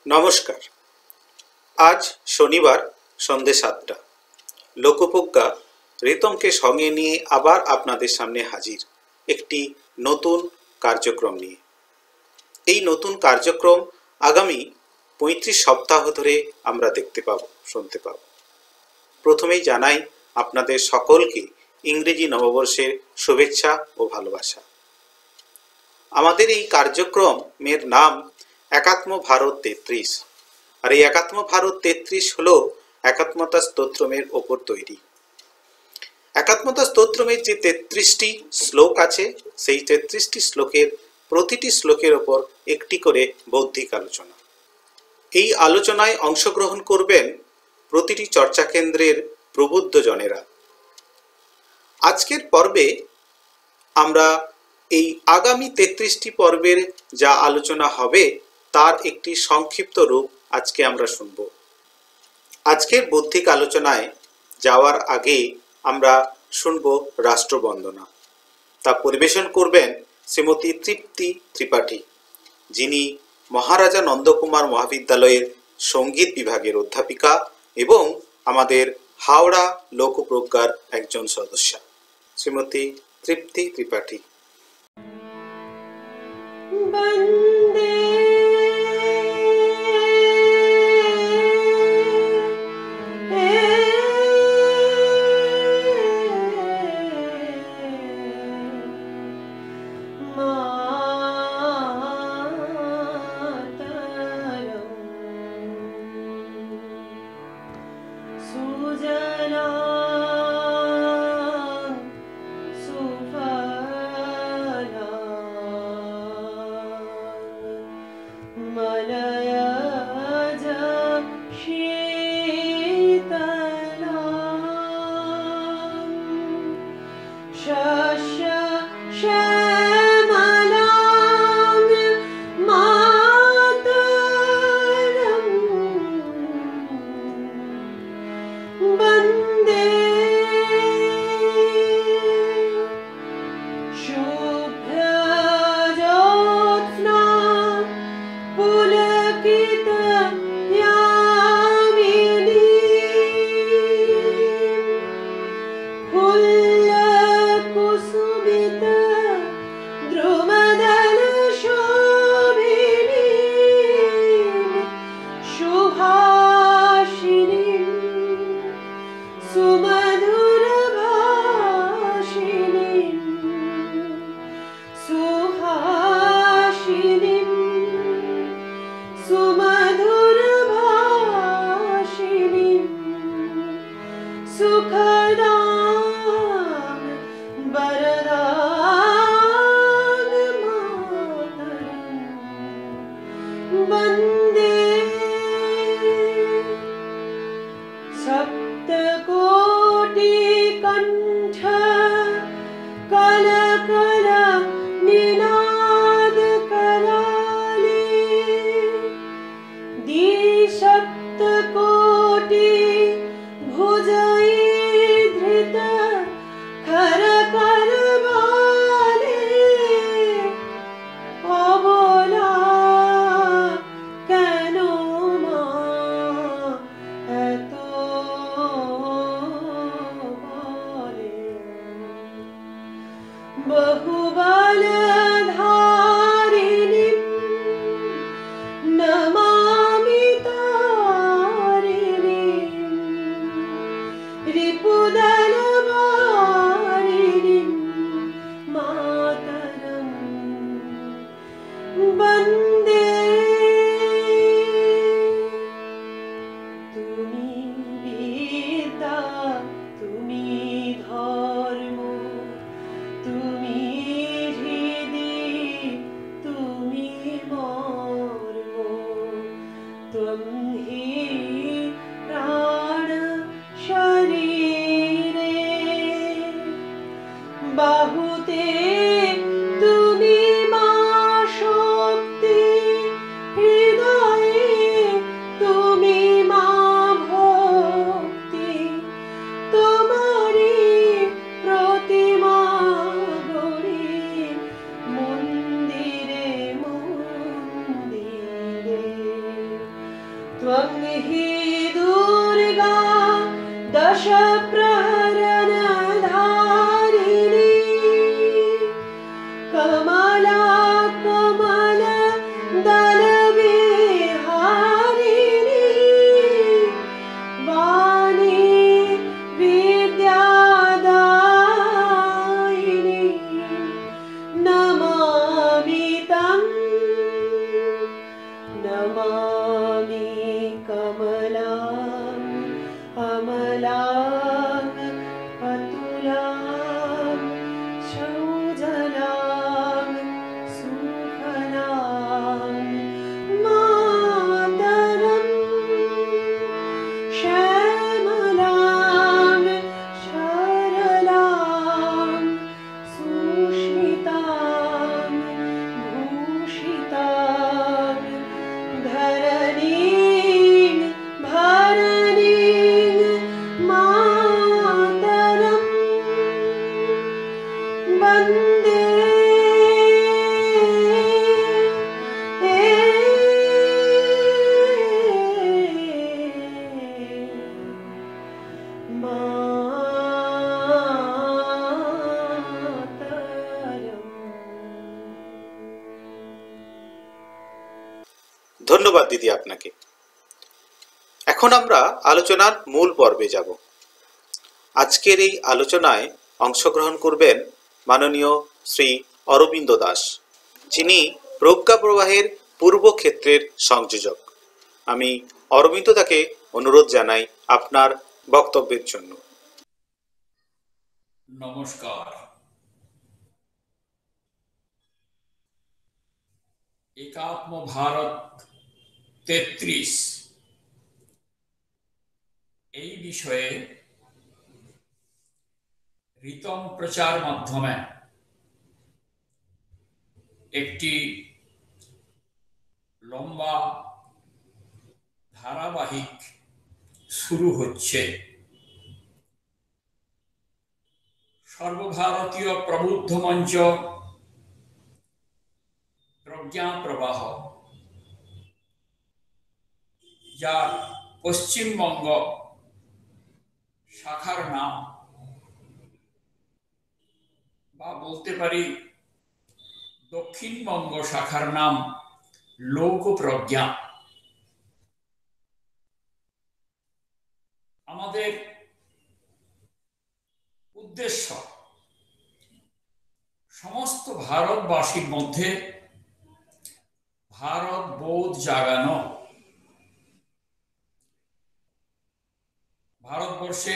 নমস্কার। আজ শনিবার সন্ধে ৭টা। লোকপ্রজ্ঞা রিতমকে সঙ্গে নিয়ে আবার আপনাদের সামনে হাজির একটি নতুন কার্যক্রম নিয়ে। এই নতুন কার্যক্রম আগামী ৩৫ সপ্তাহ ধরে আমরা দেখতে পাব, শুনতে পাব। প্রথমেই জানাই আপনাদের সকলকে ইংরেজি নববর্ষের শুভেচ্ছা ও ভালোবাসা। আমাদের এই কার্যক্রমের নাম একাত্ম ভারত ৩৩। আর এই একাত্ম ভারত ৩৩ হলো একাত্মতা স্তোত্রমের ওপর তৈরি। একাত্মতা স্তোত্রমের যে ৩৩টি শ্লোক আছে, সেই ৩৩টি শ্লোকের প্রতিটি শ্লোকের ওপর একটি করে বৌদ্ধিক আলোচনা। এই আলোচনায় অংশগ্রহণ করবেন প্রতিটি চর্চা কেন্দ্রের প্রবুদ্ধ জনেরা। আজকের পর্বে আমরা এই আগামী ৩৩টি পর্বের যা আলোচনা হবে তার একটি সংক্ষিপ্ত রূপ আজকে আমরা শুনব। আজকের বৌদ্ধিক আলোচনায় যাওয়ার আগে আমরা শুনব রাষ্ট্রবন্দনা। তা পরিবেশন করবেন শ্রীমতী তৃপ্তি ত্রিপাঠী, যিনি মহারাজা নন্দকুমার মহাবিদ্যালয়ের সঙ্গীত বিভাগের অধ্যাপিকা এবং আমাদের হাওড়া লোকপ্রজ্ঞার একজন সদস্যা। শ্রীমতী তৃপ্তি ত্রিপাঠী। বন্দে त्वं हि दुर्गा दश प्रहरणधारिणी कमला कमल दलविहारिणी वाणी विद्यादायिनी नमामि तं नमामि कमलाम् अमलाम् अतुलाम् शौजलाम् सुफलाम् मातरम् श्यामलाम् सरलाम् सुष्मिताम् भूषिताम् धरणीं भरणीं मातरम् वन्दे ধন্যবাদ দিদি আপনাকে। এখন আমরা আলোচনার মূল পর্বে যাব। আজকের এই আলোচনায় অংশগ্রহণ করবেন মাননীয় শ্রী অরবিন্দ দাস, যিনি প্রজ্ঞা প্রবাহের পূর্ব ক্ষেত্রের সংযোজক। আমি অরবিন্দ দাকে অনুরোধ জানাই আপনার বক্তব্যের জন্য। নমস্কার। একাত্ম ভারত ৩৩ এই বিষয়ে ঋতম প্রচার মাধ্যমে একটি লম্বা ধারাবাহিক শুরু হচ্ছে। সর্বভারতীয় প্রবুদ্ধ মঞ্চ প্রজ্ঞা প্রবাহ, যার পশ্চিমবঙ্গ শাখার নাম, বা বলতে পারি দক্ষিণবঙ্গ শাখার নাম লোকপ্রজ্ঞা। আমাদের উদ্দেশ্য সমস্ত ভারতবাসীর মধ্যে ভারত বোধ জাগানো। ভারতবর্ষে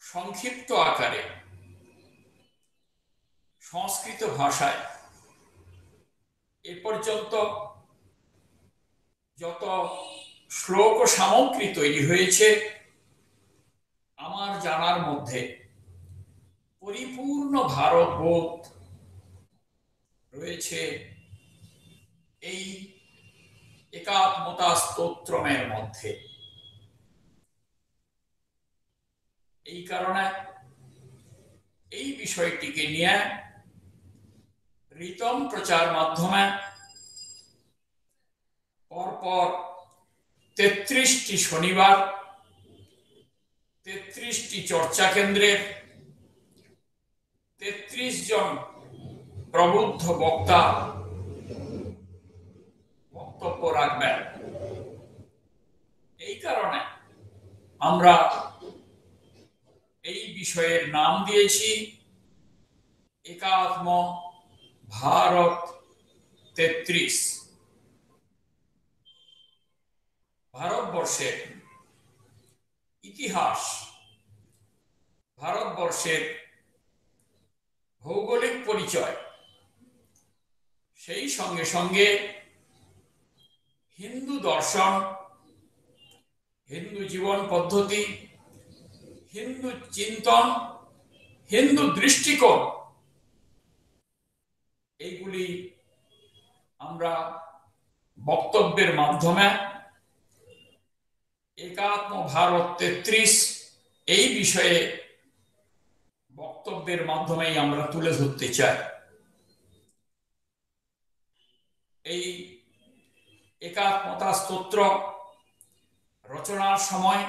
সংক্ষিপ্ত আকারে সংস্কৃত ভাষায় এ পর্যন্ত যত শ্লোক ও সামগ্রী তৈরি হয়েছে, আমার জানার মধ্যে পরিপূর্ণ ভারতবোধ রয়েছে এই একাত্মতা স্তোত্রমের মধ্যে। এই কারণে এই বিষয়টিকে নিয়ে ঋতম প্রচার মাধ্যমে পরপর ৩৩টি শনিবার ৩৩টি চর্চা কেন্দ্রের ৩৩ জন প্রবুদ্ধ বক্তা বক্তব্য রাখবেন। এই কারণে আমরা এই বিষয়ের নাম দিয়েছি একাত্ম ভারত ৩৩। ভারতবর্ষের ইতিহাস, ভারতবর্ষের ভৌগোলিক পরিচয়, সেই সঙ্গে সঙ্গে হিন্দু দর্শন, হিন্দু জীবন পদ্ধতি, হিন্দু চিন্তন, হিন্দু দৃষ্টিকোণ, এইগুলি আমরা বক্তব্যের মাধ্যমে একাত্ম ভারত ৩৩ এই বিষয়ে বক্তব্যের মাধ্যমেই আমরা তুলে ধরতে চাই। এই একাত্মতা স্তোত্র রচনার সময়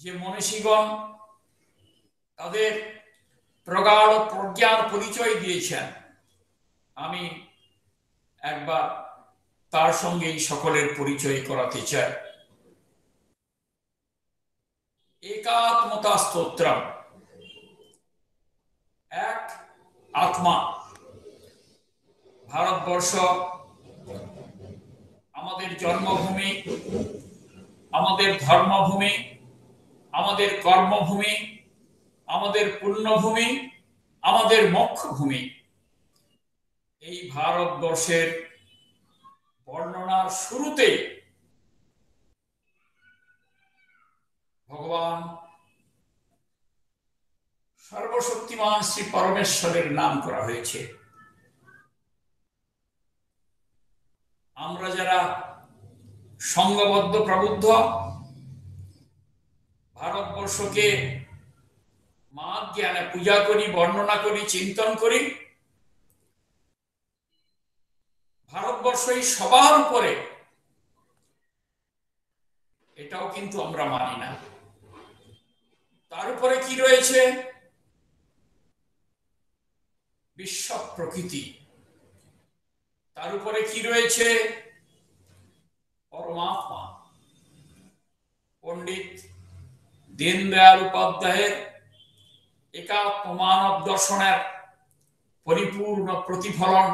যে মনীষীগণ তাদের প্রগাঢ় প্রজ্ঞার পরিচয় দিয়েছেন, আমি একবার তার সঙ্গে এই সকলের পরিচয় করাতে চাই। একাত্মতা স্তোত্র, এক আত্মা। ভারতবর্ষ আমাদের জন্মভূমি, আমাদের ধর্মভূমি, আমাদের কর্মভূমি, আমাদের পুণ্যভূমি, আমাদের মোক্ষভূমি। এই ভারতবর্ষের বর্ণনার শুরুতে ভগবান সর্বশক্তিমান শ্রী পরমেশ্বরের নাম করা হয়েছে। আমরা যারা সংঘবদ্ধ প্রবুদ্ধ, ভারতবর্ষকে মা জ্ঞানে পূজা করি, বর্ণনা করি, চিন্তন করি, ভারতবর্ষই সবার উপরে, এটাও কিন্তু আমরা মানি না। তার উপরে কি রয়েছে? বিশ্ব প্রকৃতি। তার উপরে কি রয়েছে? পরমাত্মা। পণ্ডিত দীনদয়াল উপাধ্যায়ের একাত্ম মানব দর্শনের পরিপূর্ণ প্রতিফলন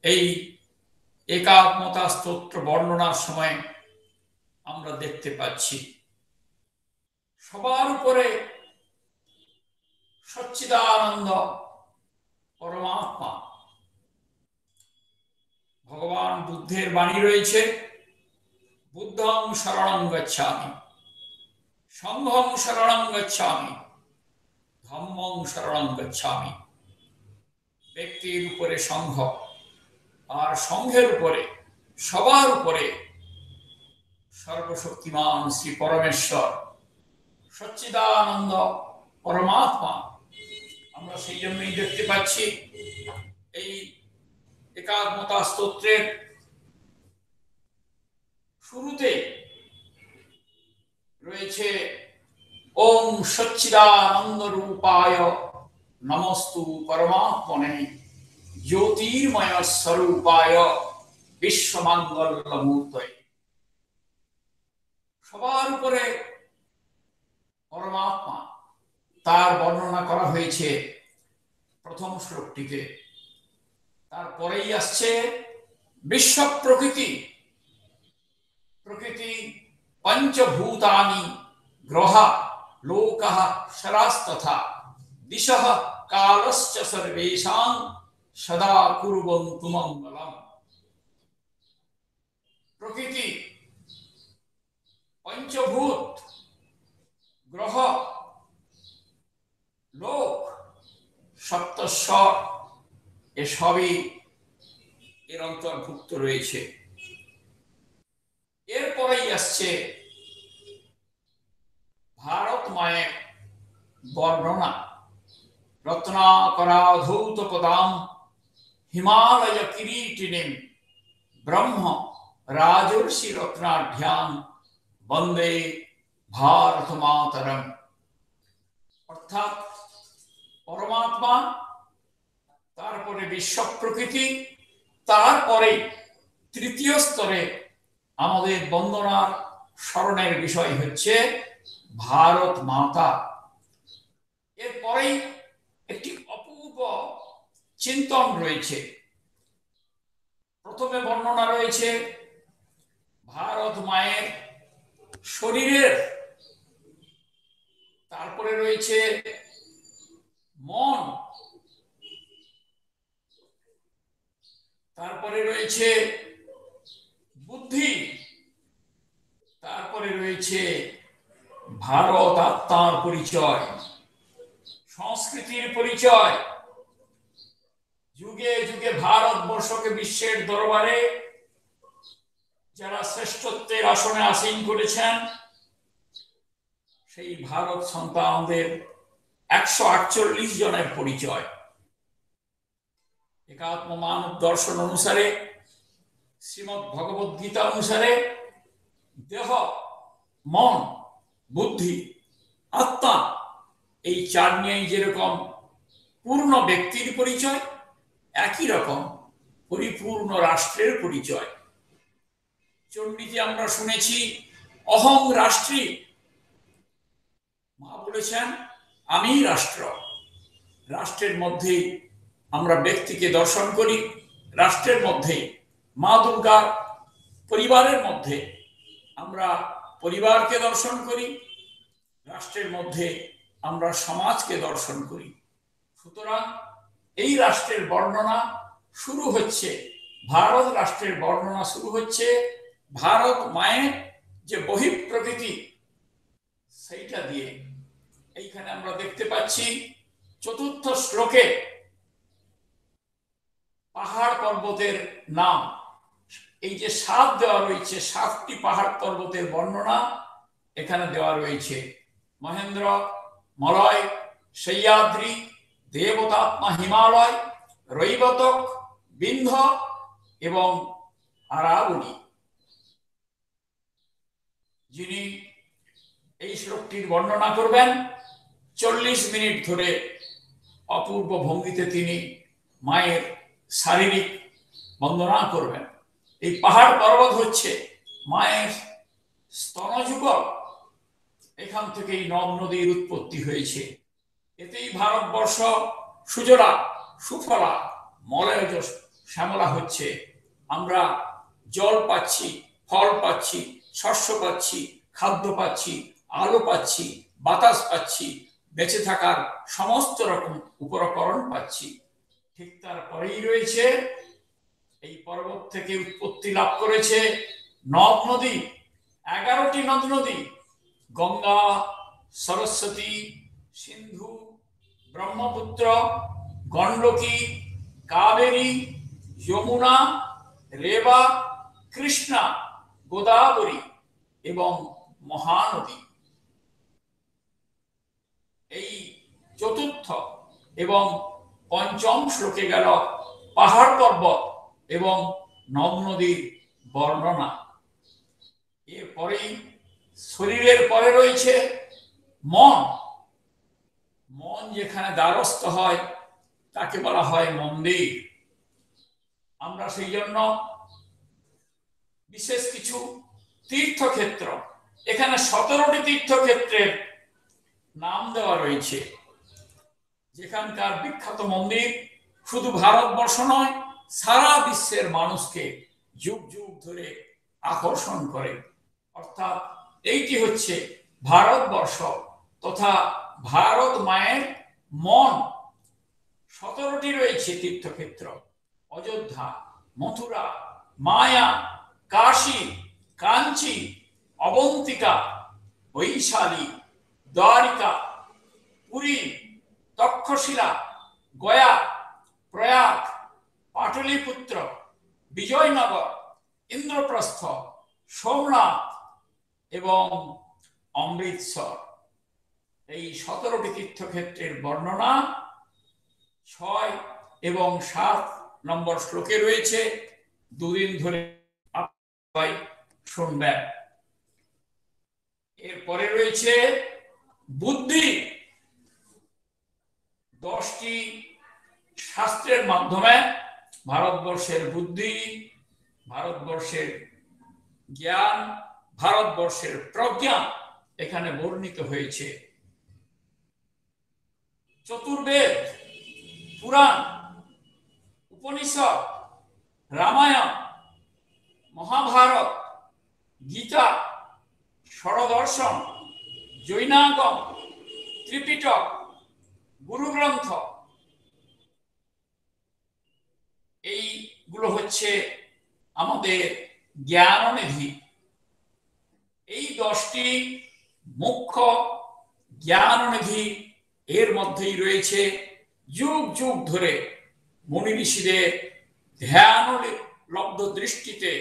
এই একাত্মতা স্তোত্র বর্ণনার সময় আমরা দেখতে পাচ্ছি। সবার উপরে সচ্চিদানন্দ পরমাত্মা। ভগবান বুদ্ধের বাণী রয়েছে, বুদ্ধং শরণং গচ্ছামি, সংঘং শরণং গচ্ছামি, ধম্মং শরণং গচ্ছামি। ব্যক্তির উপরে সংঘ, আর সংঘের উপরে, সবার উপরে সর্বশক্তিমান শ্রী পরমেশ্বর সচ্চিদানন্দ পরমাত্মা। আমরা সেই জন্যই দেখতে পাচ্ছি এই একাত্মতা স্তোত্রের শুরুতে রয়েছে ওম সচ্চিদানন্দ রূপায় নমস্তু পরমাত্মনে জ্যোতির্ময় স্বরূপায় বিশ্বমঙ্গলমূর্তয়ে। সবার উপরে পরমাত্মা, তার বর্ণনা করা হয়েছে প্রথম শ্লোকটিতে। তারপরেই আসছে বিশ্ব প্রকৃতি। প্রকৃতি পঞ্চভূতানি গ্রহ লোক শরাস্তথা দিশঃ কালশ্চ সর্বেষাং সদা কুর্বন্তু মঙ্গলম। প্রকৃতি, পঞ্চভূত, গ্রহ, লোক, সপ্তস্বর, এসবই এর অন্তর্ভুক্ত রয়েছে। এরপরেই আসছে ভারত মায়ের বর্ণনা। রত্নাকরা ধৌত পদাম হিমালয় কিরীটিনীম ব্রহ্ম রাজর্ষি রত্নাঢ্যাম বন্দে ভারত মাতরম। অর্থাৎ পরমাত্মা, তারপরে বিশ্ব প্রকৃতি, তারপরে তৃতীয় স্তরে আমাদের বন্দনার স্মরণের বিষয় হচ্ছে ভারত মাতা। এরপরেই একটি অপূর্ব চিন্তন রয়েছে। প্রথমে বর্ণনা রয়েছে ভারত মায়ের শরীরের, তারপরে রয়েছে মন, তারপরে রয়েছে বুদ্ধি, তারপরে রয়েছে ভারত আত্মার পরিচয়, সংস্কৃতির পরিচয়। যুগে যুগে ভারতবর্ষকে বিশ্বের দরবারে যারা শ্রেষ্ঠত্বের আসনে আসীন করেছেন, সেই ভারত সন্তানদের 148 জনের পরিচয়। একাত্ম মানব দর্শন অনুসারে শ্রীমদ্ ভগবদ গীতা অনুসারে দেহ, মন, বুদ্ধি, আত্মা এই চার নিয়েই যেরকম পূর্ণ ব্যক্তির পরিচয়, একই রকম পরিপূর্ণ রাষ্ট্রের পরিচয়। চণ্ডীতে আমরা শুনেছি অহং রাষ্ট্রী, মা বলেছেন আমি রাষ্ট্র। রাষ্ট্রের মধ্যেই আমরা ব্যক্তিকে দর্শন করি, রাষ্ট্রের মধ্যে মা দুর্গার পরিবারের মধ্যে আমরা পরিবারকে দর্শন করি, রাষ্ট্রের মধ্যে আমরা সমাজকে দর্শন করি। সুতরাং এই রাষ্ট্রের বর্ণনা শুরু হচ্ছে, ভারত রাষ্ট্রের বর্ণনা শুরু হচ্ছে ভারত মায়ের যে বহিঃপ্রকৃতি সেইটা দিয়ে। এইখানে আমরা দেখতে পাচ্ছি চতুর্থ শ্লোকে পাহাড় পর্বতের নাম, এই যে 7 দেওয়া রয়েছে, 7টি পাহাড় পর্বতের বর্ণনা এখানে দেওয়া রয়েছে। মহেন্দ্র, মলয়, সহ্যাদ্রি, দেবতাত্মা হিমালয়, রৈবতক, বিন্ধ্য এবং আরাবলী। যিনি এই শ্লোকটির বর্ণনা করবেন 40 মিনিট ধরে অপূর্ব ভঙ্গিতে তিনি মায়ের শারীরিক বন্দনা করবেন। এই পাহাড় পর্বত হচ্ছে মায়ের স্তনযুগল, এখান থেকেই নদ নদীর উৎপত্তি হয়েছে। এতেই ভারতবর্ষ সুজলা সুফলা মলয়জ শ্যামলা হচ্ছে। আমরা জল পাচ্ছি, ফল পাচ্ছি, শস্য পাচ্ছি, খাদ্য পাচ্ছি, আলো পাচ্ছি, বাতাস পাচ্ছি, বেঁচে থাকার সমস্ত রকম উপকরণ পাচ্ছি। ঠিক তারপরেই রয়েছে এই পর্বত থেকে উৎপত্তি লাভ করেছে নদ নদী, 11টি নদ নদী, গঙ্গা, সরস্বতী, সিন্ধু, ব্রহ্মপুত্র, গণ্ডকী, কাবেরী, যমুনা, রেবা, কৃষ্ণা, গোদাবরী এবং মহানদী। এই চতুর্থ এবং পঞ্চম শ্লোকে গেল পাহাড় পর্বত এবং নদ নদীর বর্ণনা। এরপরেই শরীরের পরে রয়েছে মন। মন যেখানে দ্বারস্থ হয় তাকে বলা হয় মন্দির। আমরা সেই জন্য বিশেষ কিছু তীর্থক্ষেত্র, এখানে 17টি তীর্থক্ষেত্রের নাম দেওয়া রয়েছে, যেখানকার বিখ্যাত মন্দির শুধু ভারতবর্ষ নয়, সারা বিশ্বের মানুষকে যুগ যুগ ধরে আকর্ষণ করে। অর্থাৎ এইটি হচ্ছে ভারতবর্ষ তথা ভারত মায়ের মন। 17টি রয়েছে তীর্থক্ষেত্র: অযোধ্যা, মথুরা, মায়া, কাশী, কাঞ্চি, অবন্তিকা, বৈশালী, দ্বারিকা, পুরী, তক্ষশিলা, গয়া, প্রয়াগ, পাটলিপুত্র, বিজয়নগর, ইন্দ্রপ্রস্থ, সোমনাথ এবং অমৃতসর। এই 17টি তীর্থক্ষেত্রের বর্ণনা 6 এবং 7 নম্বর শ্লোকে রয়েছে। দুদিন ধরে আপনারা শুনবেন। এরপরে রয়েছে বুদ্ধি। 10টি শাস্ত্রের মাধ্যমে ভারতবর্ষের বুদ্ধি, ভারতবর্ষের জ্ঞান, ভারতবর্ষের প্রজ্ঞা এখানে বর্ণিত হয়েছে। চতুর্বেদ, পুরাণ, উপনিষদ, রামায়ণ, মহাভারত, গীতা, ষড়দর্শন, জৈনাগম, ত্রিপিটক, গুরুগ্রন্থ, এইগুলো হচ্ছে আমাদের জ্ঞাননিধি। এই 10টি মুখ্য জ্ঞাননিধি এর মধ্যেই রয়েছে যুগ যুগ ধরে মুনি ঋষিদের ধ্যান লব্ধ দৃষ্টিতে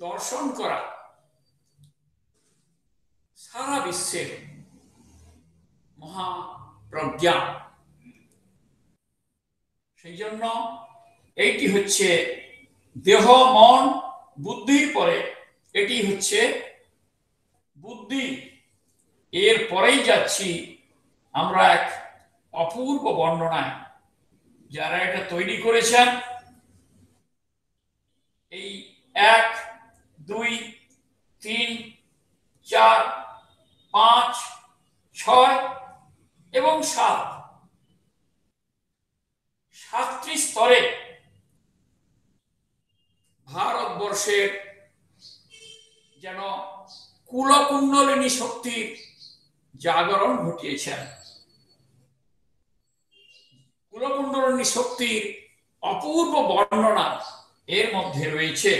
দর্শন করা সারা বিশ্বের মহাপ্রজ্ঞা। সেই জন্য এইটি হচ্ছে দেহ মন বুদ্ধির পরে এটি হচ্ছে বুদ্ধি। এর পরেই যাচ্ছি আমরা এক অপূর্ব বর্ণনায়। যারা এটা তৈরি করেছেন, এই 1, 2, 3, 4, 5, 6 এবং 7টি স্তরে ভারতবর্ষের যেন কুলকুণ্ডলিনী শক্তির জাগরণ ঘটিয়েছেন। কুলকুণ্ডলিনী শক্তির অপূর্ব বর্ণনা এর মধ্যে রয়েছে।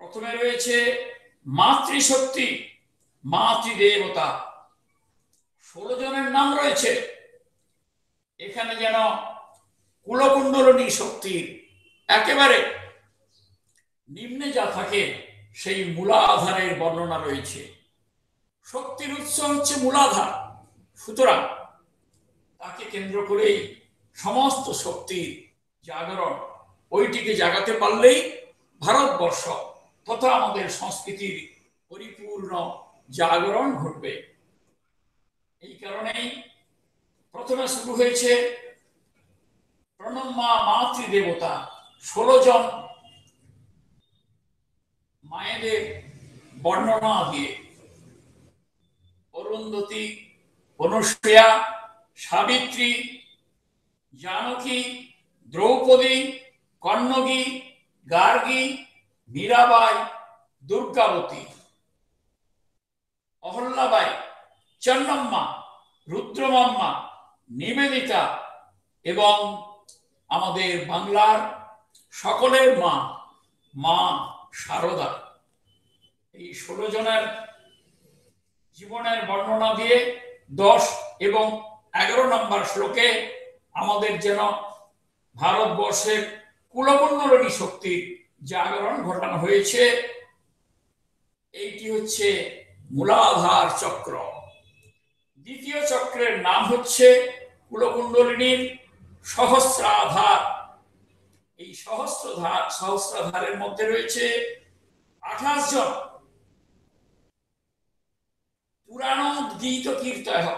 প্রথমে রয়েছে মাতৃশক্তি, মাতৃদেবতা, 16 জনের নাম রয়েছে। এখানে যেন কুলকুণ্ডলিনী শক্তির একেবারে নিম্নে যা থাকে সেই মূলাধারের বর্ণনা রয়েছে। শক্তির উৎস হচ্ছে মূলাধার, সুতরাং তাকে কেন্দ্র করেই সমস্ত শক্তির জাগরণ। ওইটিকে জাগাতে পারলেই ভারতবর্ষ তথা আমাদের সংস্কৃতির পরিপূর্ণ জাগরণ ঘটবে। এই কারণেই প্রথমে শুরু হয়েছে প্রণম্মা মাতৃদেবতা, 16 জন মায়েদের বর্ণনা দিয়ে। অরুন্ধতী, অনুসূয়া, সাবিত্রী, জানকী, দ্রৌপদী, কন্নগী, গার্গী, মীরাবাই, দুর্গাবতী, অহল্যাবাই, চন্নম্মা, রুদ্রমাম্মা, নিবেদিতা এবং আমাদের বাংলার সকলের মা, মা শারদা। এই 16 জনের জীবনের বর্ণনা দিয়ে 10 এবং 11 নম্বর শ্লোকে আমাদের যেন ভারতবর্ষের কুলকুণ্ডলিনী শক্তির জাগরণ ঘটানো হয়েছে। এইটি হচ্ছে মূলাধার চক্র। দ্বিতীয় চক্রের নাম হচ্ছে কুলকুণ্ডলিনীর সহস্রাধার। এই সহস্রাধারের মধ্যে রয়েছে 28 জন পুরাণোদ্গীত কীর্তয়,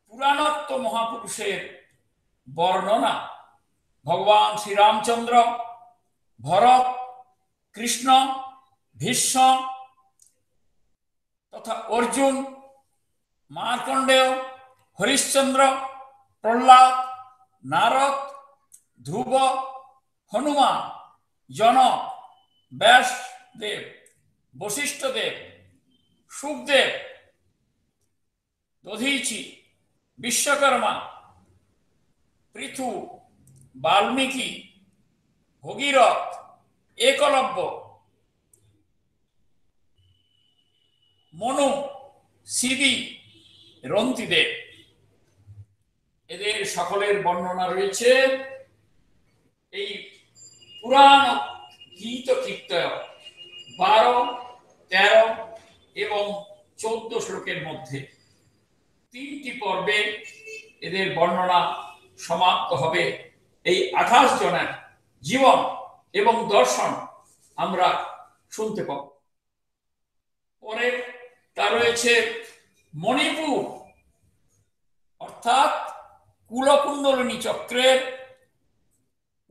পুরাণত্ব মহাপুরুষের বর্ণনা। ভগবান শ্রীরামচন্দ্র, ভরত, কৃষ্ণ, ভীষ্ম তথা অর্জুন, মার্কণ্ডেয়, হরিশ্চন্দ্র, প্রহ্লাদ, নারদ, ধ্রুব, হনুমান, জনক, ব্যাসদেব, বশিষ্ঠদেব, সুখদেব, দধীচি, বিশ্বকর্মা, পৃথু, বাল্মীকি, ভগীরথ, একলব্য, মনু, সিদি, রন্তিদেব, এদের সকলের বর্ণনা রয়েছে এই পুরাণ গীত কীর্তয় 12, 13 এবং 14 শ্লোকের মধ্যে। 3টি পর্বে এদের বর্ণনা সমাপ্ত হবে। এই 28 জনের জীবন এবং দর্শন আমরা শুনতে পাব। পরে তা রয়েছে মণিপুর, অর্থাৎ কুলকুণ্ডলিনী চক্রের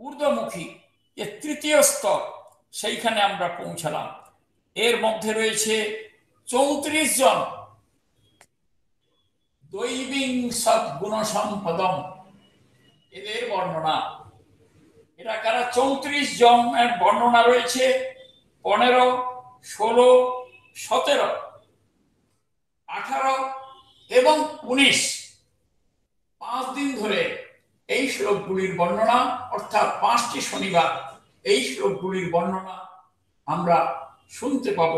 ঊর্ধ্বমুখী যে 3য় স্তর, সেইখানে আমরা পৌঁছালাম। এর মধ্যে রয়েছে 34 জন দৈবীং সদ্গুণ সম্পদম, এদের বর্ণনা। এরা কারা? 34 জনের বর্ণনা রয়েছে 15, 16, 17, 18 এবং 19। 5 দিন ধরে এই শ্লোকগুলির বর্ণনা, অর্থাৎ 5টি শনিবার এই শ্লোকগুলির বর্ণনা আমরা শুনতে পাব।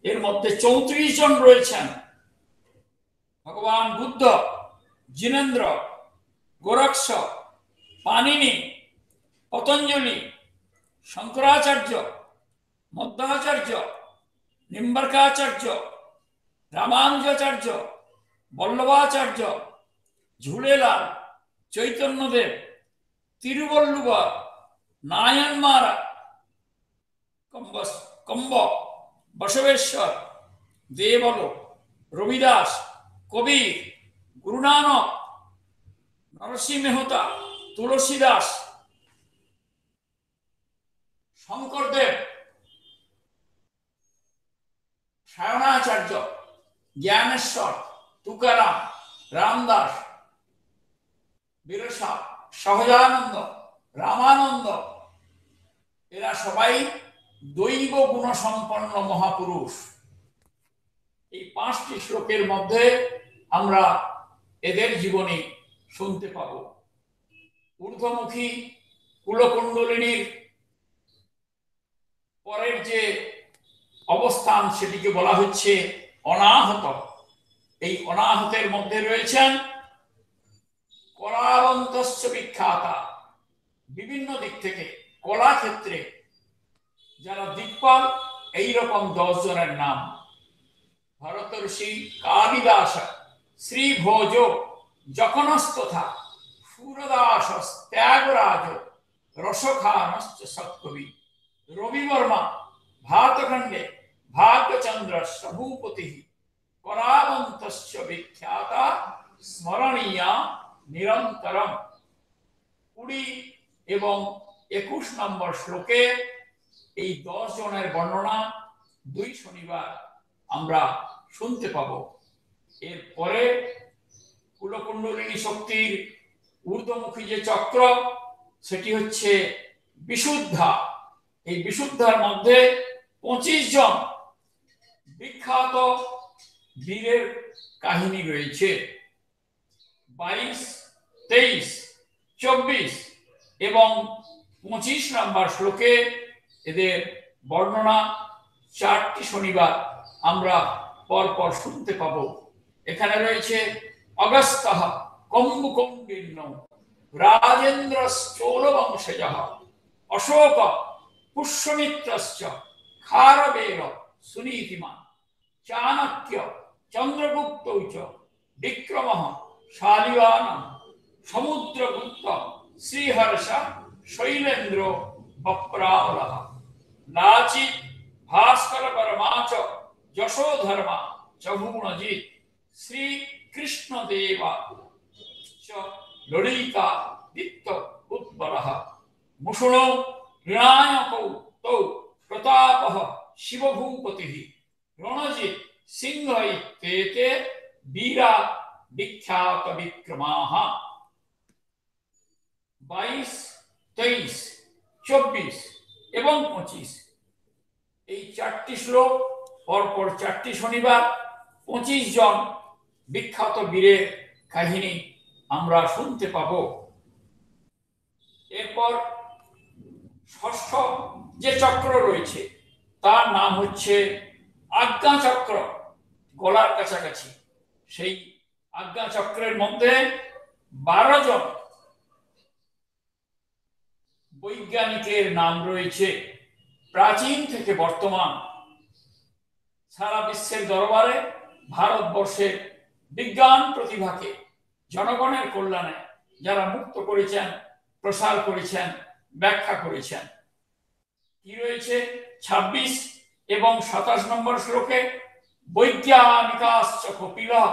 এর মধ্যে 34 জন রয়েছেন ভগবান বুদ্ধ, জিনেন্দ্র, গোরক্ষ, পাণিনি, পতঞ্জলি, শঙ্করাচার্য, মধ্বাচার্য, নিম্বার্কাচার্য, রামানুজাচার্য, বল্লভাচার্য, ঝুলেলাল, চৈতন্যদেব, তিরুবল্লুবর, নায়নমার, কম্ব, বসবেশ্বর, দেবল, রবিদাস, কবির, গুরু নানক, নরসিংহ মেহতা, তুলসীদাস, শঙ্করদেব, সায়নাচার্য, জ্ঞানেশ্বর, তুকারাম, রামদাস, বিরসা, সহজানন্দ, রামানন্দ, এরা সবাই দৈব গুণসম্পন্ন মহাপুরুষ। এই 5টি শ্লোকের মধ্যে আমরা এদের জীবনী শুনতে পাব। ঊর্ধ্বমুখী কুলকুণ্ডলিনীর পরের যে অবস্থান সেটিকে বলা হচ্ছে অনাহত। এই অনাহতের মধ্যে রয়েছেন কলাবন্তস্য বিখ্যাতা, বিভিন্ন দিক থেকে কলাক্ষেত্রে যারা দিকপাল, এইরকম 10 জনের নাম: ভরতর্ষি, কালিদাস, শ্রীভোজ, যখনস্তথা, সুরদাস, ত্যাগরাজ, রসখানশ্চ সৎকবি, রবিবর্মা, ভাতখণ্ডে, ভাগ্যচন্দ্র, ভূপতি, কলাবন্তস্য বিখ্যাতা, স্মরণীয়া নিরন্তরম। 20 এবং 21 নম্বর শ্লোকে এই 10 জনের বর্ণনা 2 শনিবার আমরা শুনতে পাব। এরপরে কুলকুণ্ডলিনী শক্তির ঊর্ধ্বমুখী যে চক্র, সেটি হচ্ছে বিশুদ্ধা। এই বিশুদ্ধার মধ্যে 25 জন বিখ্যাত বীরের কাহিনী রয়েছে। 22, 23, 24 এবং 25 নম্বর শ্লোকে এদের বর্ণনা 4টি শনিবার আমরা পরপর শুনতে পাব। এখানে রয়েছে অগস্ত্যঃ কম্বুকণ্ডিন্য রাজেন্দ্রশ্চোল বংশজঃ, অশোক পুষ্যমিত্রশ্চ খারবেল সুনীতিমান, চাণক্য চন্দ্রগুপ্তৌ চ বিক্রমঃ শালিবানঃ, সমুদ্রগুপ্ত শ্রীহর্ষ শৈলেন্দ্র বপ্রাবলঃ, লাচিত ভাস্কর বর্মা চ যশোধর্মা চ ভুবনজিৎ, শ্রীকৃষ্ণদেব চ ললিতাদিত্য উৎপলঃ, মুষুণো ঋণায়কৌ তৌ প্রতাপঃ শিবভূপতিঃ, রণজিৎ সিংহ ইত্যেতে বীরা বিখ্যাত বিক্রমাঃ। 22, 23, 24 এবং 25 এই 4টি শ্লোক পরপর 4টি শনিবার 25 জন বিখ্যাত বীরের কাহিনী আমরা শুনতে পাব। এরপর ষষ্ঠ যে চক্র রয়েছে তার নাম হচ্ছে আজ্ঞা চক্র, গলার কাছাকাছি। সেই আজ্ঞা চক্রের মধ্যে 12 জন বৈজ্ঞানিকের নাম রয়েছে। প্রাচীন থেকে বর্তমান সারা বিশ্বের দরবারে ভারতবর্ষের বিজ্ঞান প্রতিভাকে জনগণের কল্যাণে যারা মুক্ত করেছেন, প্রসার করেছেন, ব্যাখ্যা করেছেন। কি রয়েছে 26 এবং 27 নম্বর শ্লোকে? বৈজ্ঞানিকাশ্চ কপিলঃ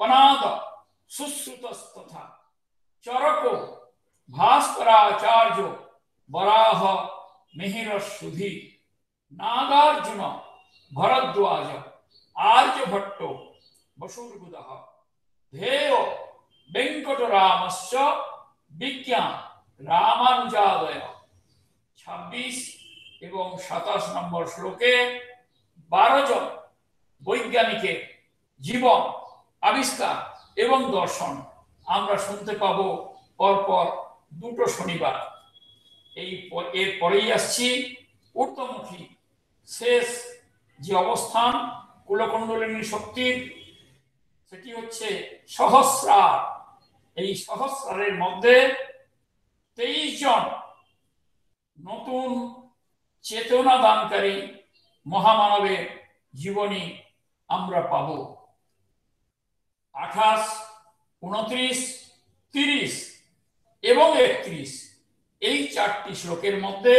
কনাদ সুশ্রুতস্তথা, চরক ভাস্করাচার্য বরাহ মিহিরসুধি, নাগার্জুন ভরদ্বাজ আর্যভট্ট বসুর্বুদঃ, ধেয় বেঙ্কটরামস্য বিজ্ঞান রামানুজাদয়। 26 এবং 27 নম্বর শ্লোকে 12 জন বৈজ্ঞানিকের জীবন, আবিষ্কার এবং দর্শন আমরা শুনতে পাব পরপর 2টো শনিবার। এর পরেই আসছি ঊর্ধ্বমুখী শেষ যে অবস্থান কুলকুণ্ডলিনী শক্তির, সেটি হচ্ছে সহস্রার। এই সহস্রারের মধ্যে 23 জন নতুন চেতনা দানকারী মহামানবের জীবনী আমরা পাব। 28, 29, 30 এবং 31 এই 4টি শ্লোকের মধ্যে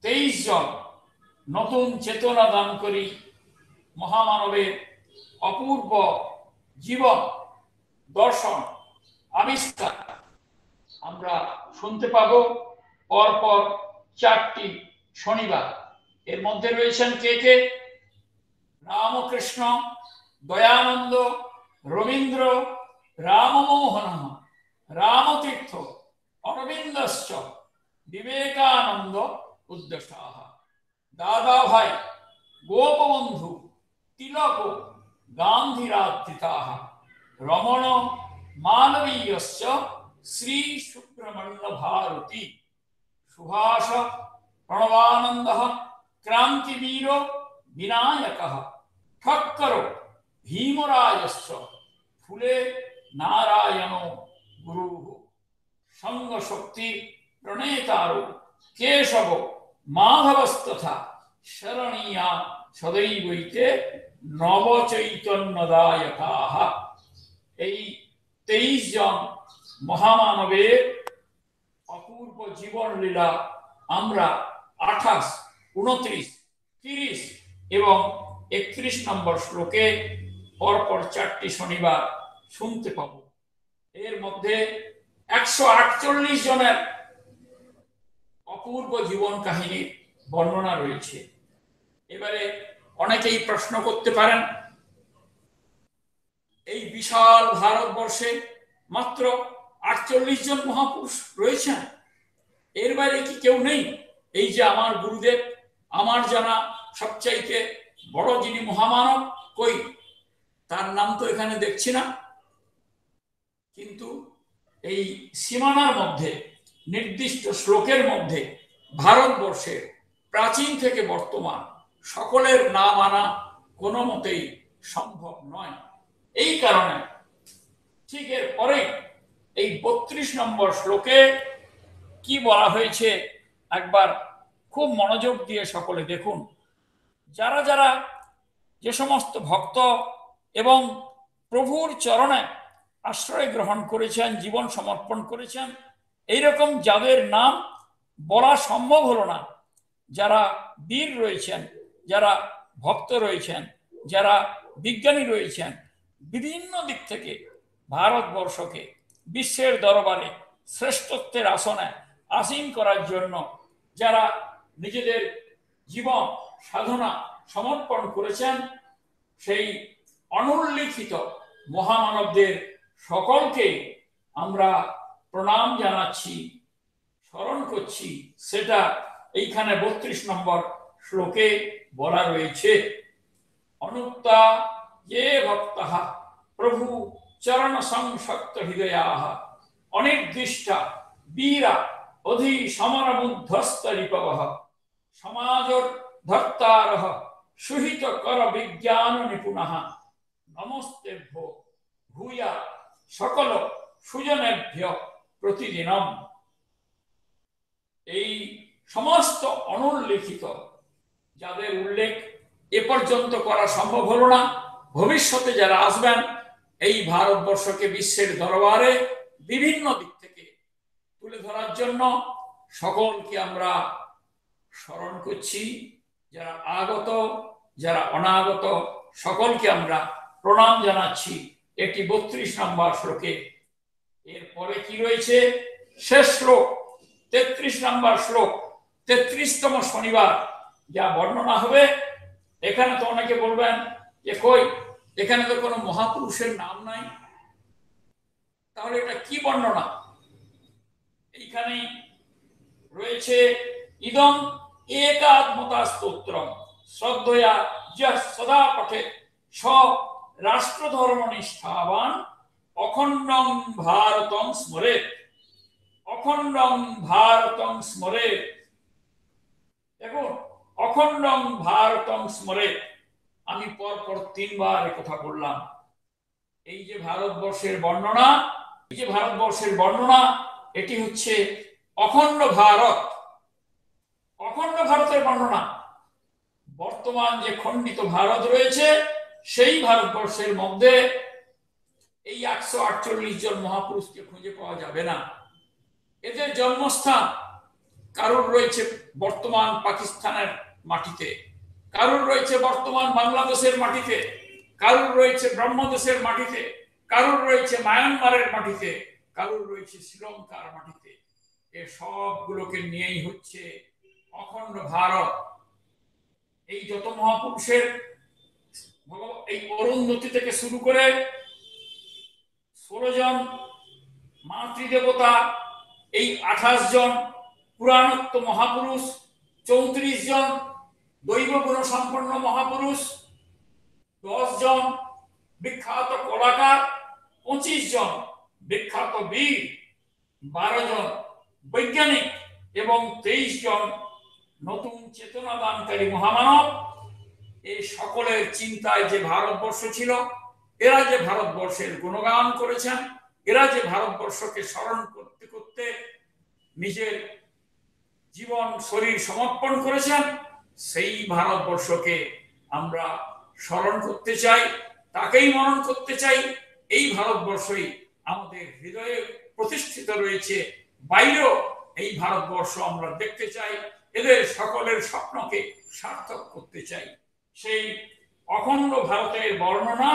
23 জন নতুন চেতনা দান করি মহামানবের অপূর্ব জীবন দর্শন আবিষ্কার আমরা শুনতে পাবো পরপর 4টি শনিবার। এর মধ্যে রয়েছেন কে কে? রামকৃষ্ণ, দয়ানন্দ, রবীন্দ্র, রামমোহন, রামতীর্থ, অরবিন্দশ্চ, বিবেকানন্দ উদ্দেশাः, দাদা ভাই, গোপবন্ধু, তিলক, গান্ধীরাদ্রিতাः, রমণ, মালবীয়শ্চ, শ্রী সুব্রহ্মণ্য ভারতী, সুভাষ, প্রণবানন্দ, ক্রান্তিবীর, বিনায়ক, ঠক্কর, ভীমরাজশ্চ, ফুলে নারায়ণ গুরু, সঙ্গ শক্তি প্রণেতারো কেশব মাধবস্তথা শরণীয়া সদৈবৈতে নবচৈতন্যদায়কাः। এই 23 জন মহামানবের অপূর্ব জীবন লীলা আমরা 28, 29, 30 এবং 31 নম্বর শ্লোকে পরপর 4টি শনিবার শুনতে পাব। এর মধ্যে 148 জনের অপূর্ব জীবন কাহিনীর বর্ণনা রয়েছে। এবারে অনেকেই প্রশ্ন করতে পারেন, এই বিশাল ভারতবর্ষে মাত্র 48 জন মহাপুরুষ রয়েছেন, এর বাইরে কি কেউ নেই? এই যে আমার গুরুদেব, আমার জানা সবচাইতে বড় যিনি মহামানব, কই তার নাম তো এখানে দেখছি না। কিন্তু এই সীমানার মধ্যে নির্দিষ্ট শ্লোকের মধ্যে ভারতবর্ষের প্রাচীন থেকে বর্তমান সকলের নাম আনা কোনো মতেই সম্ভব নয়। এই কারণে ঠিক এর পরে এই 32 নম্বর শ্লোকে কি বলা হয়েছে একবার খুব মনোযোগ দিয়ে সকলে দেখুন। যারা যারা যে সমস্ত ভক্ত এবং প্রভুর চরণে আশ্রয় গ্রহণ করেছেন, জীবন সমর্পণ করেছেন, এইরকম যাদের নাম বলা সম্ভব হলো না, যারা বীর রয়েছেন, যারা ভক্ত রয়েছেন, যারা বিজ্ঞানী রয়েছেন, বিভিন্ন দিক থেকে ভারতবর্ষকে বিশ্বের দরবারে শ্রেষ্ঠত্বের আসনে আসীন করার জন্য যারা নিজেদের জীবন সাধনা সমর্পণ করেছেন, সেই অনুল্লিখিত মহামানবদের সকলকে আমরা প্রণাম জানাচ্ছি, স্মরণ করছি। সেটা এইখানে 32 নম্বর শ্লোকে বলা রয়েছে। অনুক্তা ये भक्तः प्रभु चरण संशक्त हृदयाः अनिर्दिष्टा वीरा अधि समर बुद्धस्त रिपवः समाजर धर्तारः सुहित कर विज्ञान निपुणः नमस्तेभ्यो भूया सकल सुजनेभ्य प्रतिदिनम। এই সমস্ত অনুল্লিখিত যাদের উল্লেখ এ পর্যন্ত করা সম্ভব হলো না, ভবিষ্যতে যারা আসবেন এই ভারতবর্ষকে বিশ্বের দরবারে বিভিন্ন দিক থেকে তুলে ধরার জন্য সকলকে আমরা স্মরণ করছি। যারা আগত, যারা অনাগত, সকলকে আমরা প্রণাম জানাচ্ছি। এটি 32 নম্বর শ্লোকে। এরপরে কি রয়েছে? শেষ শ্লোক 33 নম্বর শ্লোক, 33তম শনিবার যা বর্ণনা হবে। এখানে তো অনেকে বলবেন যে কই, এখানে তো কোনো মহাপুরুষের নাম নাই, তাহলে এটা কি বর্ণনা? এইখানে রয়েছে ইদম একাত্মতা স্তোত্রম শ্রদ্ধয়া যঃ সদা পঠে স রাষ্ট্রধর্ম নিষ্ঠাবান অখণ্ডং ভারতং স্মরেৎ। অখণ্ডং ভারতং স্মরেৎ। দেখুন, অখণ্ডং ভারতং স্মরেৎ, আমি পরপর 3 বার কথা বললাম। এই যে ভারতবর্ষের বর্ণনা, এই যে ভারতবর্ষের বর্ণনা, এটি হচ্ছে অখণ্ড ভারত, অখণ্ড ভারতের বর্ণনা। বর্তমান যে খণ্ডিত ভারত রয়েছে সেই ভারতবর্ষের মধ্যে এই 148 জন মহাপুরুষকে খুঁজে পাওয়া যাবে না। এদের জন্মস্থান কারোর রয়েছে বর্তমান পাকিস্তানের মাটিতে, কারোর রয়েছে বর্তমান বাংলাদেশের মাটিতে, কারোর রয়েছে ব্রহ্মদেশের মাটিতে, কারোর রয়েছে মায়ানমারের মাটিতে, কারোর রয়েছে শ্রীলঙ্কার মাটিতে। এ সবগুলোকে নিয়েই হচ্ছে অখণ্ড ভারত। এই যত মহাপুরুষের এই অরুন্ধতী থেকে শুরু করে 16 জন মাতৃদেবতা, এই 28 জন পুরাণোক্ত মহাপুরুষ, 34 জন দৈব গুণ সম্পন্ন মহাপুরুষ, 10 জন বিখ্যাত কলাকার, 25 জন বিখ্যাত বীর, 12 জন বৈজ্ঞানিক এবং 23 জন নতুন চেতনা দানকারী মহামানব। এই সকলের চিন্তায় যে ভারতবর্ষ ছিল, এরা যে ভারতবর্ষের গুণগান করেছেন, এরা যে ভারতবর্ষকে স্মরণ করতে করতে নিজের জীবন শরীর সমর্পণ করেছেন, সেই ভারতবর্ষকে আমরা স্মরণ করতে চাই, তাকেই মনন করতে চাই। এই ভারতবর্ষই আমাদের হৃদয়ে প্রতিষ্ঠিত রয়েছে, বাইরেও এই ভারতবর্ষ আমরা দেখতে চাই, এদের সকলের স্বপ্নকে সার্থক করতে চাই। সেই অখণ্ড ভারতের বর্ণনা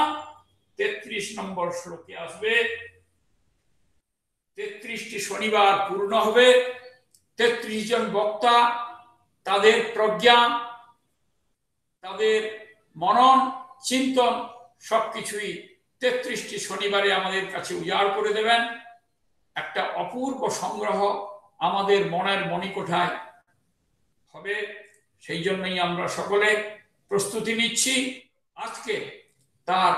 33 নম্বর শ্লোকে আসবে। 33টি শনিবার পূর্ণ হবে। 33 জন বক্তা তাদের প্রজ্ঞা, তাদের মনন চিন্তন সবকিছুই 33টি শনিবারে আমাদের কাছে উজাড় করে দেবেন। একটা অপূর্ব সংগ্রহ আমাদের মনের মণিকোঠায় হবে। সেই জন্যই আমরা সকলে প্রস্তুতি নিচ্ছি। আজকে তার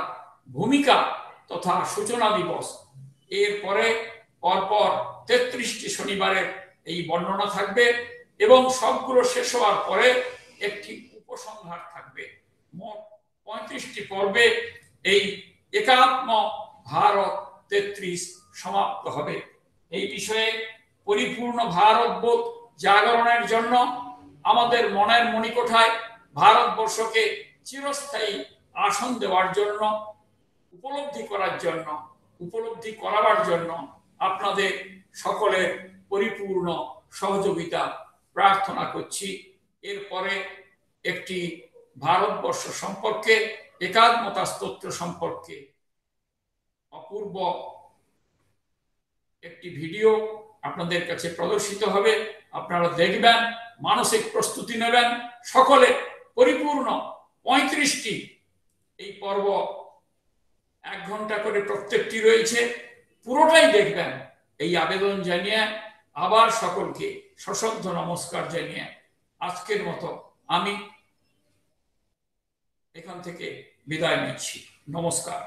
ভূমিকা তথা সূচনা দিবস, এরপরে পরপর 33টি শনিবারের এই বর্ণনা থাকবে এবং সবগুলো শেষ হওয়ার পরে একটি উপসংহার থাকবে। মোট 35টি পর্বে এই একাত্ম ভারত 33 সমাপ্ত হবে। এই বিষয়ে পরিপূর্ণ ভারতবোধ জাগরণের জন্য, আমাদের মনের মণিকোঠায় ভারতবর্ষকে চিরস্থায়ী আসন দেওয়ার জন্য, উপলব্ধি করাবার জন্য আপনাদের সকলের পরিপূর্ণ সহযোগিতা প্রার্থনা করছি। এরপরে একটি ভারতবর্ষ সম্পর্কে, একাত্মতা স্তোত্র সম্পর্কে অপূর্ব একটি ভিডিও আপনাদের কাছে প্রদর্শিত হবে। আপনারা দেখবেন, মানসিক প্রস্তুতি নেবেন। সকলে পরিপূর্ণ 35টি এই পর্ব 1 ঘন্টা করে প্রত্যেকটি রয়েছে, পুরোটাই দেখবেন এই আবেদন জানিয়ে আবার সকলকে সশ্রদ্ধ নমস্কার জানিয়ে আজকের মতো আমি এখান থেকে বিদায় নিচ্ছি। নমস্কার।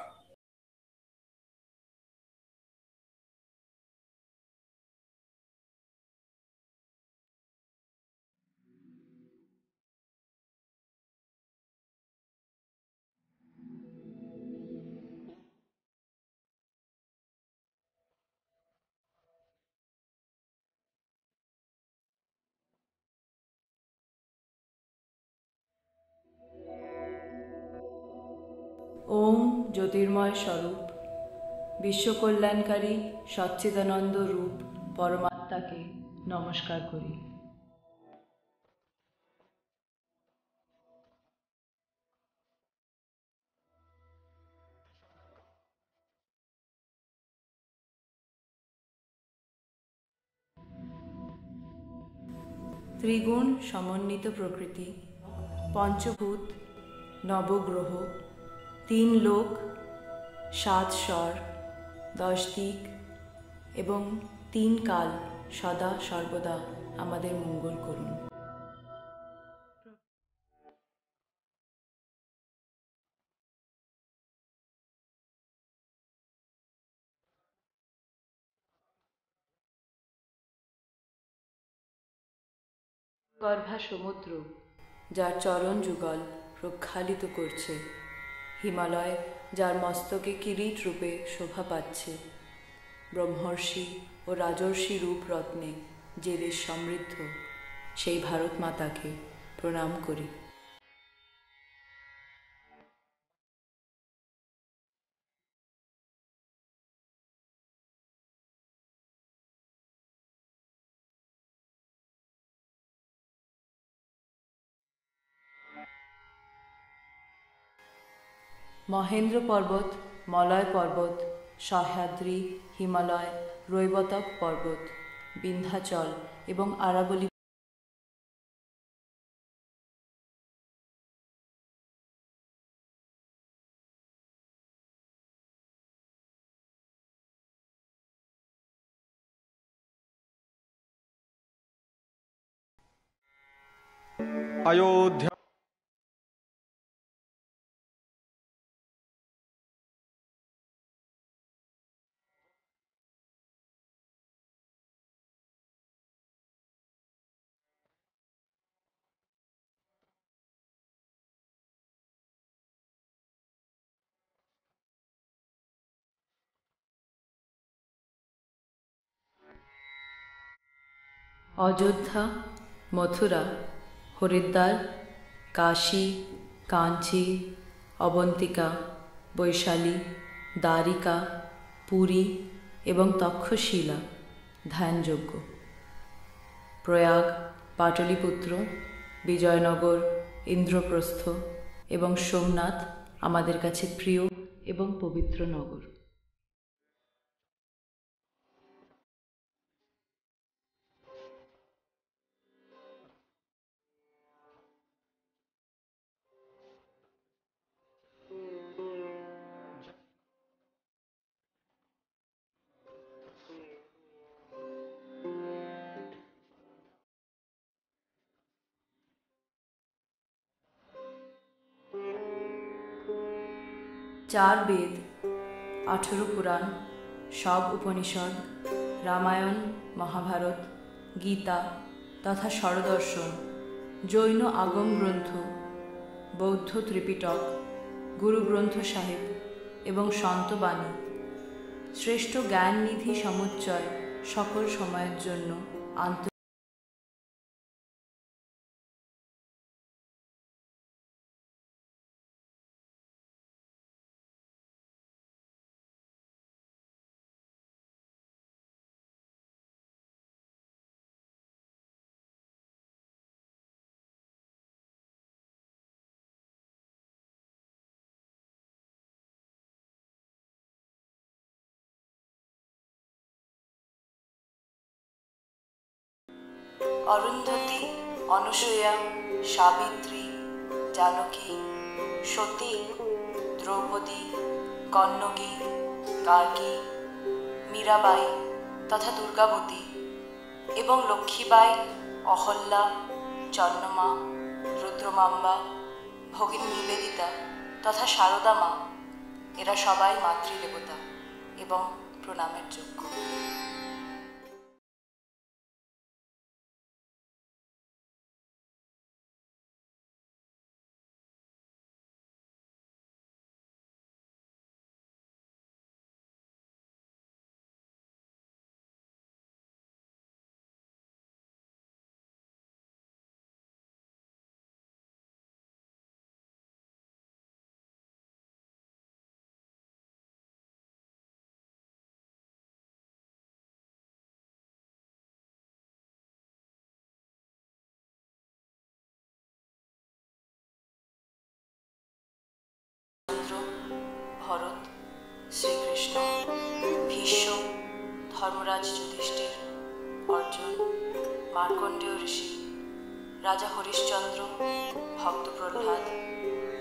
ওম জ্যোতির্ময় স্বরূপ বিশ্বকল্যাণকারী সচ্চিদানন্দ রূপ পরমাত্মাকে নমস্কার করি। ত্রিগুণ সমন্বিত প্রকৃতি, পঞ্চভূত, নবগ্রহ, 3 লোক, 7 স্বর, 10 দিক এবং 3 কাল সদা সর্বদা আমাদের মঙ্গল করুন। গর্ভা সমুদ্র যার চরণ যুগল প্রক্ষালিত করছে, হিমালয় যার মস্তকে কিরীট রূপে শোভা পাচ্ছে, ব্রহ্মর্ষি ও রাজর্ষি রূপ রত্নে যে দেশ সমৃদ্ধ, সেই ভারত মাতাকে প্রণাম করি। মহেন্দ্র পর্বত, মলয় পর্বত, সহ্যাদ্রি, হিমালয়, রৈবতক পর্বত, বিন্ধ্যাচল এবং আরাবলী अयोध्या অযোধ্যা, মথুরা, হরিদ্বার, কাশী, কাঞ্চি, অবন্তিকা, বৈশালী, দ্বারিকা, পুরী এবং তক্ষশিলা ধ্যানযোগ্য। প্রয়াগ, পাটলিপুত্র, বিজয়নগর, ইন্দ্রপ্রস্থ এবং সোমনাথ আমাদের কাছে প্রিয় এবং পবিত্র নগর। চার বেদ, 18 পুরাণ, সব উপনিষদ, রামায়ণ, মহাভারত, গীতা তথা ষড়দর্শন, জৈন আগম গ্রন্থ, বৌদ্ধ ত্রিপিটক, গুরু গ্রন্থ সাহেব এবং সন্তবাণী শ্রেষ্ঠ জ্ঞাননিধি সমুচ্চয় সকল সময়ের জন্য অরুন্ধতী, অনসূয়া, সাবিত্রী, জানকী, সতী, দ্রৌপদী, কন্নগী, গার্গী, মীরাবাই তথা দুর্গাবতী এবং লক্ষ্মীবাই, অহল্যা, চন্নমা, রুদ্রমাম্বা, ভগিনী নিবেদিতা তথা সারদা মা এরা সবাই মাতৃদেবতা এবং প্রণামের যোগ্য। ভরত, শ্রীকৃষ্ণ, ভীষ্ম, ধর্মরাজ যুধিষ্ঠির, অর্জুন, মার্কণ্ডেয় ঋষি, রাজা হরিশ্চন্দ্র, ভক্ত প্রহ্লাদ,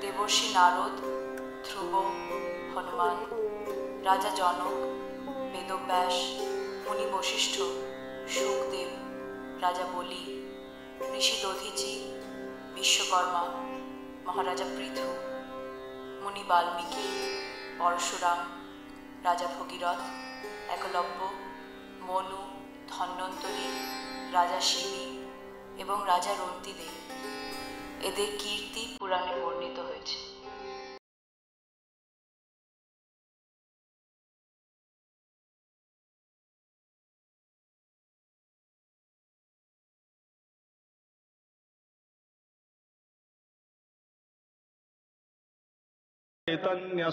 দেবর্ষি নারদ, ধ্রুব, হনুমান, রাজা জনক, বেদব্যাস, মুনি বশিষ্ঠ, শুকদেব, রাজা বলি, ঋষি দধিচি, বিশ্বকর্মা, মহারাজা পৃথু, মুনি বাল্মীকি, পরশুরাম, রাজা ভগীরথ, একলব্য, মনু, ধন্বন্তরী, রাজা শিবী এবং রাজা রন্তিদেব এদের কীর্তি পুরাণে বর্ণিত হয়েছে। चैतन्य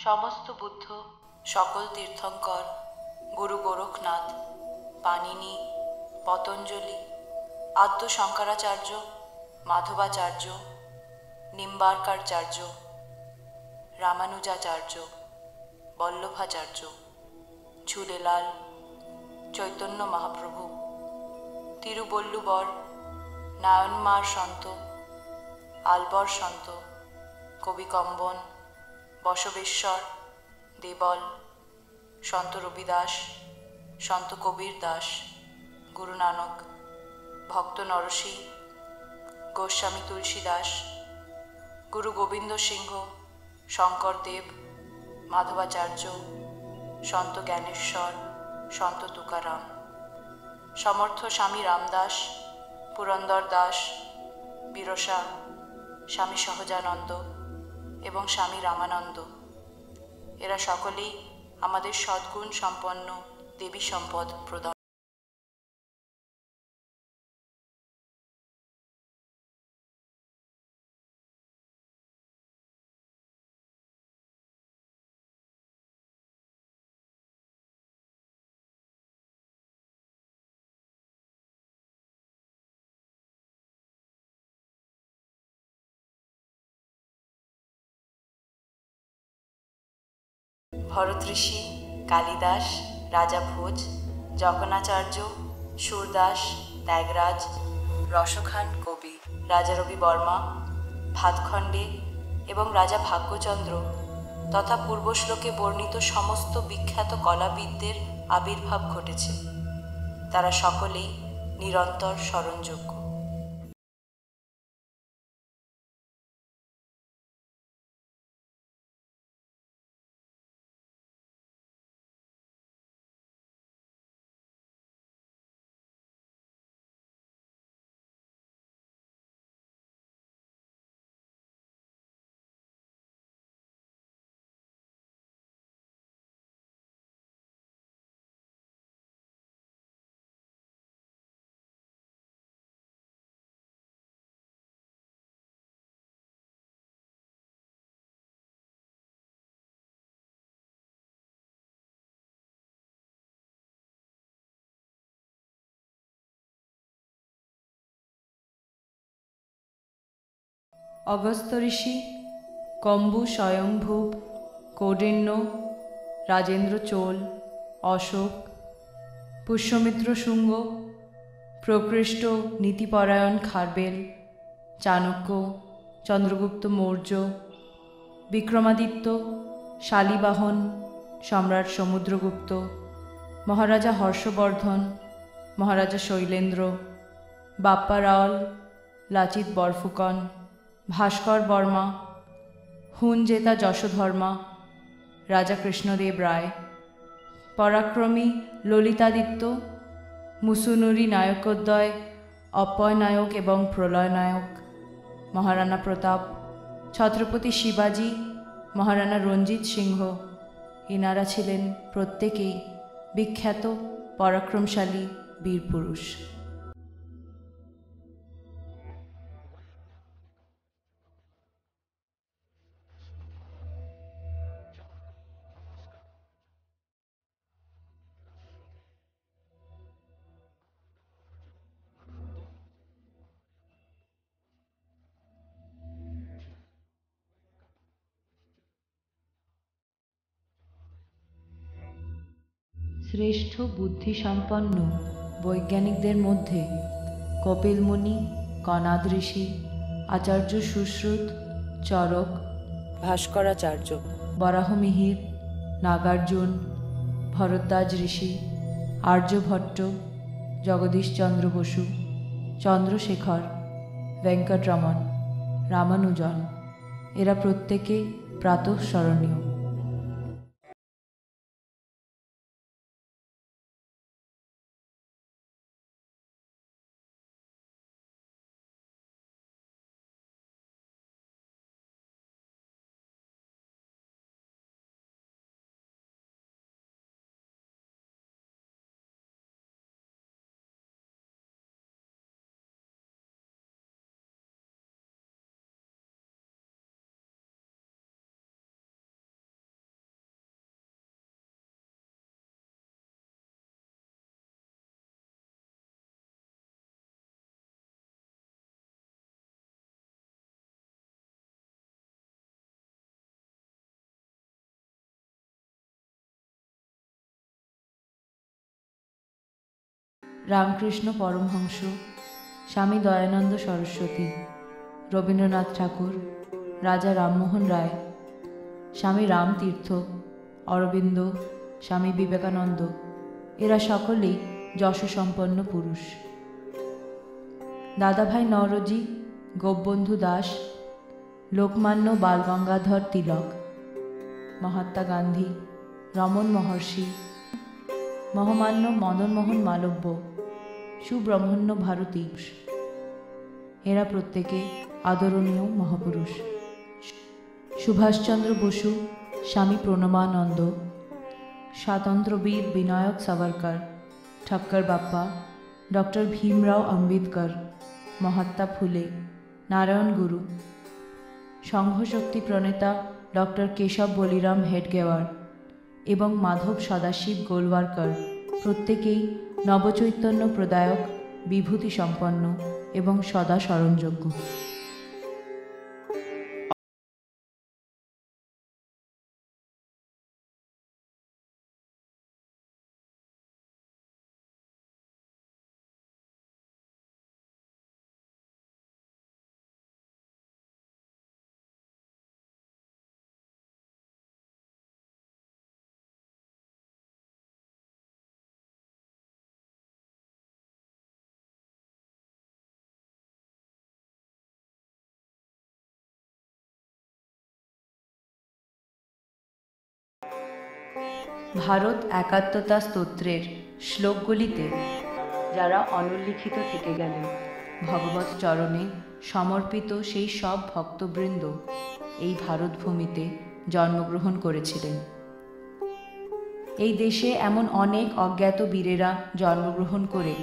সমস্ত বুদ্ধ, সকল তীর্থঙ্কর, গুরু গোরখনাথ, পাণিনি, পতঞ্জলি, আদ্য শঙ্করাচার্য, মাধবাচার্য, নিম্বার্কাচার্য, রামানুজাচার্য, বল্লভাচার্য, ঝুলেলাল, চৈতন্য মহাপ্রভু, তিরুবল্লুবর, নায়নমার সন্ত, আলবর সন্ত, কবিকম্বন, বসবেশ্বর, দেবল, সন্ত রবিদাস, সন্ত কবির দাস, গুরু নানক, ভক্ত নরসি, গোস্বামী তুলসী দাস, গুরু গোবিন্দ সিংহ, শঙ্করদেব, মাধবাচার্য, সন্ত জ্ঞানেশ্বর, সন্ত তুকারাম, সমর্থ স্বামী রামদাস, পুরন্দর দাস, বিরসা, স্বামী সহজানন্দ এবং স্বামী রামানন্দ, এরা সকলেই আমাদের সদ্গুণ সম্পন্ন দেবী সম্পদ প্রদান। ভরত ঋষি, কালিদাস, রাজা ভোজ, জগন্নাচার্য, সুরদাস, ত্যাগরাজ, রসখান কবি, রাজা রবি বর্মা, ভাতখণ্ডে এবং রাজা ভাগ্যচন্দ্র তথা পূর্বশ্লোকে বর্ণিত সমস্ত বিখ্যাত কলাবিদদের আবির্ভাব ঘটেছে। তারা সকলেই নিরন্তর স্মরণযোগ্য। অগস্ত্য ঋষি, কম্বু স্বয়ংভূব, কৌণ্ডিন্য, রাজেন্দ্র চোল, অশোক, পুষ্যমিত্র শুঙ্গ, প্রকৃষ্ট নীতিপরায়ণ খারবেল, চাণক্য, চন্দ্রগুপ্ত মৌর্য, বিক্রমাদিত্য, শালিবাহন, সম্রাট সমুদ্রগুপ্ত, মহারাজা হর্ষবর্ধন, মহারাজা শৈলেন্দ্র, বাপ্পা রাওল, লাচিত বরফুকন, ভাস্কর বর্মা, হুন জেতা যশোধর্মা, রাজা কৃষ্ণদেব রায়, পরাক্রমী ললিতাদিত্য, মুসুনুরি নায়কোদ্বয়, অপয় নায়ক এবং প্রলয় নায়ক, মহারানা প্রতাপ, ছত্রপতি শিবাজি, মহারানা রঞ্জিত সিংহ, ইনারা ছিলেন প্রত্যেকেই বিখ্যাত পরাক্রমশালী বীরপুরুষ। শ্রেষ্ঠ বুদ্ধিসম্পন্ন বৈজ্ঞানিকদের মধ্যে কপিল মুনি, কনাদ ঋষি, আচার্য সুশ্রুত, চরক, ভাস্করাচার্য, বরাহমিহির, নাগার্জুন, ভরদ্বাজ ঋষি, আর্যভট্ট, জগদীশচন্দ্র বসু, চন্দ্রশেখর, ভেঙ্কটরমন, রামানুজন, এরা প্রত্যেকে প্রাতঃস্মরণীয়। রামকৃষ্ণ পরমহংস, স্বামী দয়ানন্দ সরস্বতী, রবীন্দ্রনাথ ঠাকুর, রাজা রামমোহন রায়, স্বামী রামতীর্থ, অরবিন্দ, স্বামী বিবেকানন্দ, এরা সকলেই যশসম্পন্ন পুরুষ। দাদাভাই নওরোজি, গোপবন্ধু দাস, লোকমান্য বালগঙ্গাধর তিলক, মহাত্মা গান্ধী, রমন মহর্ষি, মহামান্য মদনমোহন মালব্য, সুব্রহ্মণ্য ভারতী, এরা প্রত্যেকে আদরণীয় মহাপুরুষ। সুভাষচন্দ্র বসু, স্বামী প্রণবানন্দ, স্বাতন্ত্র্যবীর বিনায়ক সাভারকর, ঠক্কর বাপ্পা, ডক্টর ভীমরাও আম্বেদকর, মহাত্মা ফুলে, নারায়ণ গুরু, সংঘশক্তি প্রণেতা ডক্টর কেশব বলিরাম হেডগেওয়ার এবং মাধব সদাশিব গোলওয়ারকর প্রত্যেকেই নবচৈতন্য প্রদায়ক, বিভূতি সম্পন্ন এবং সদা স্মরণযোগ্য। ভারত একাত্মতা স্তোত্রের শ্লোকগুলিতে যারা অনুল্লিখিত থেকে গেলেন, ভগবত চরণে সমর্পিত সেই সব ভক্তবৃন্দ এই ভারতভূমিতে জন্মগ্রহণ করেছিলেন। এই দেশে এমন অনেক অজ্ঞাত বীরেরা জন্মগ্রহণ করে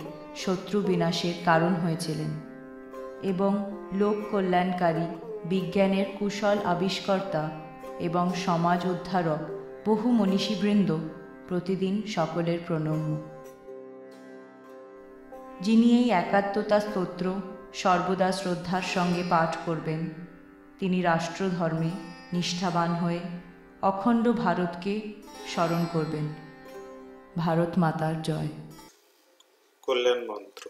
শত্রু বিনাশের কারণ হয়েছিলেন এবং লোক কল্যাণকারী, বিজ্ঞানের কুশল আবিষ্কর্তা এবং সমাজ উদ্ধারক বহু মনীষীবৃন্দ প্রতিদিন সকলের প্রণম্য। যিনি এই একাত্মতা স্তোত্র সর্বদা শ্রদ্ধার সঙ্গে পাঠ করবেন, তিনি রাষ্ট্রধর্মে নিষ্ঠাবান হয়ে অখণ্ড ভারতকে স্মরণ করবেন। ভারত মাতার জয়। কল্যাণ মন্ত্র।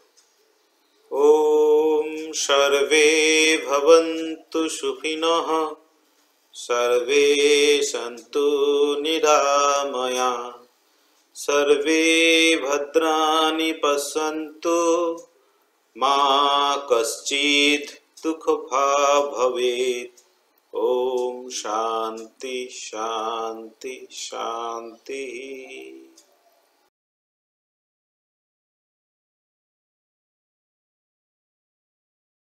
ওম সর্বে ভবন্তু সুখিনঃ, সর্বে সন্তু নিরাময়া, সর্বে ভদ্রাণি পশ্যন্তু, মা কশ্চিৎ দুঃখভাগ্ ভবেৎ। ওম শান্তি শান্তি শান্তি।